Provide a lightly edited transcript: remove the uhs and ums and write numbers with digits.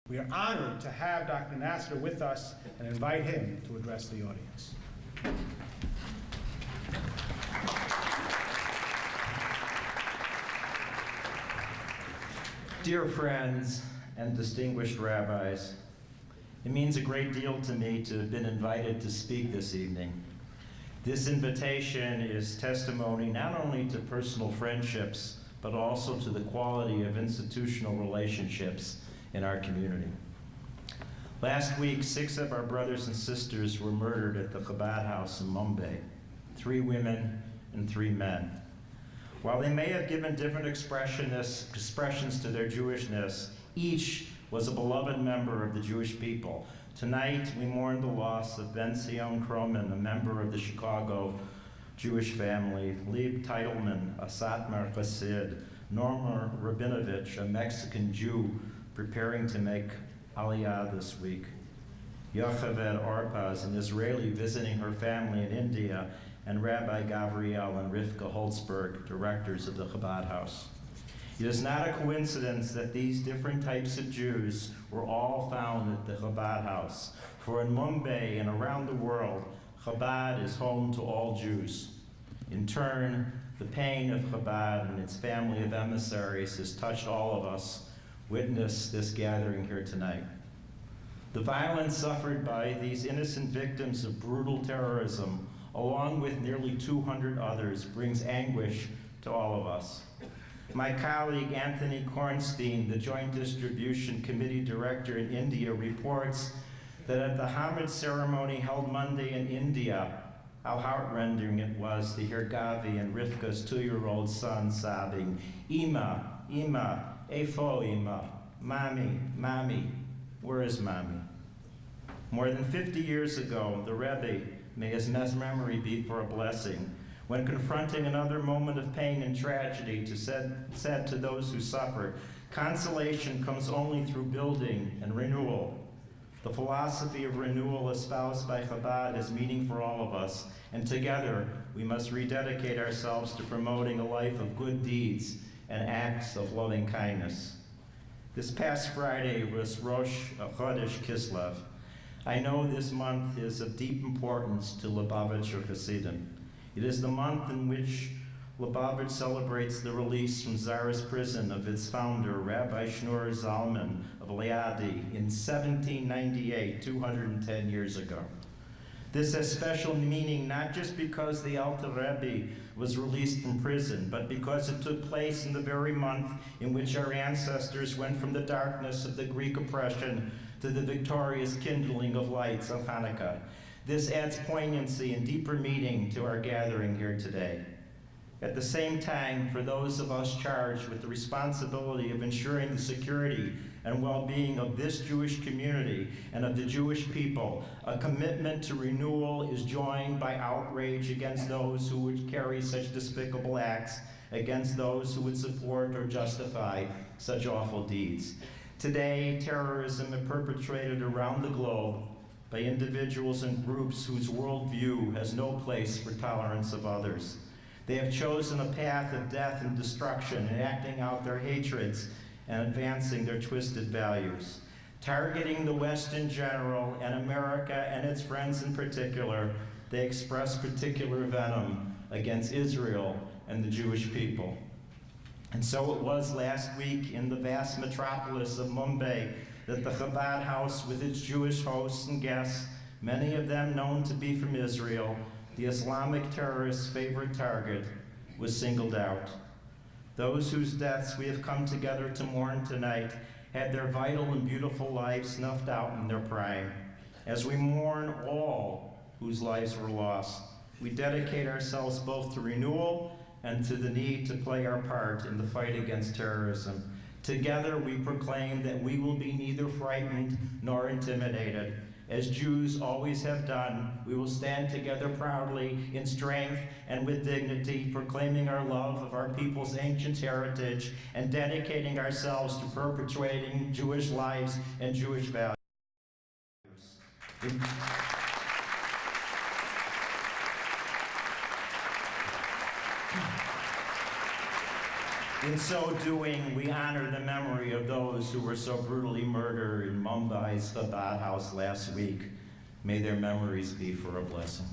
We are honored to have Dr. Nasatir with us and invite him to address the audience. Dear friends and distinguished rabbis, it means a great deal to me to have been invited to speak this evening. This invitation is testimony not only to personal friendships, but also to the quality of institutional relationships in our community. Last week, 6 of our brothers and sisters were murdered at the Chabad House in Mumbai, 3 women and 3 men. While they may have given different expressions to their Jewishness, each was a beloved member of the Jewish people. Tonight, we mourn the loss of Ben Sion Kroman, a member of the Chicago Jewish family, Lieb Teitelman, a Satmar Chassid, Norma Rabinovich, a Mexican Jew preparing to make Aliyah this week, Yocheved Arpaz, an Israeli visiting her family in India, and Rabbi Gavriel and Rivkah Holtzberg, directors of the Chabad House. It is not a coincidence that these different types of Jews were all found at the Chabad House, for in Mumbai and around the world, Chabad is home to all Jews. In turn, the pain of Chabad and its family of emissaries has touched all of us. Witness this gathering here tonight. The violence suffered by these innocent victims of brutal terrorism, along with nearly 200 others, brings anguish to all of us. My colleague Anthony Kornstein, the Joint Distribution Committee Director in India, reports that at the Hamid ceremony held Monday in India, how heart-rending it was to hear Gavi and Rivkah's 2-year-old son sobbing, "Ima, Ima, Efo Ima, Mommy, Mommy, where is Mommy?" More than 50 years ago, the Rabbi, may his memory be for a blessing, when confronting another moment of pain and tragedy, said to those who suffered, "Consolation comes only through building and renewal." The philosophy of renewal espoused by Chabad has meaning for all of us, and together we must rededicate ourselves to promoting a life of good deeds and acts of loving kindness. This past Friday was Rosh Chodesh Kislev. I know this month is of deep importance to Lubavitcher Hasidim. It is the month in which Lubavitch celebrates the release from Tsarist prison of its founder, Rabbi Shneur Zalman of Liadi, in 1798, 210 years ago. This has special meaning not just because the Alter Rebbe was released from prison, but because it took place in the very month in which our ancestors went from the darkness of the Greek oppression to the victorious kindling of lights on Hanukkah. This adds poignancy and deeper meaning to our gathering here today. At the same time, for those of us charged with the responsibility of ensuring the security and well-being of this Jewish community and of the Jewish people, a commitment to renewal is joined by outrage against those who would carry such despicable acts, against those who would support or justify such awful deeds. Today, terrorism is perpetrated around the globe by individuals and groups whose worldview has no place for tolerance of others. They have chosen a path of death and destruction, acting out their hatreds and advancing their twisted values. Targeting the West in general and America and its friends in particular, they express particular venom against Israel and the Jewish people. And so it was last week in the vast metropolis of Mumbai that the Chabad House, with its Jewish hosts and guests, many of them known to be from Israel, the Islamic terrorists' favorite target, was singled out. Those whose deaths we have come together to mourn tonight had their vital and beautiful lives snuffed out in their prime. As we mourn all whose lives were lost, we dedicate ourselves both to renewal and to the need to play our part in the fight against terrorism. Together we proclaim that we will be neither frightened nor intimidated. As Jews always have done, we will stand together proudly in strength and with dignity, proclaiming our love of our people's ancient heritage and dedicating ourselves to perpetuating Jewish lives and Jewish values. In so doing, we honor the memory of those who were so brutally murdered in Mumbai's Chabad House last week. May their memories be for a blessing.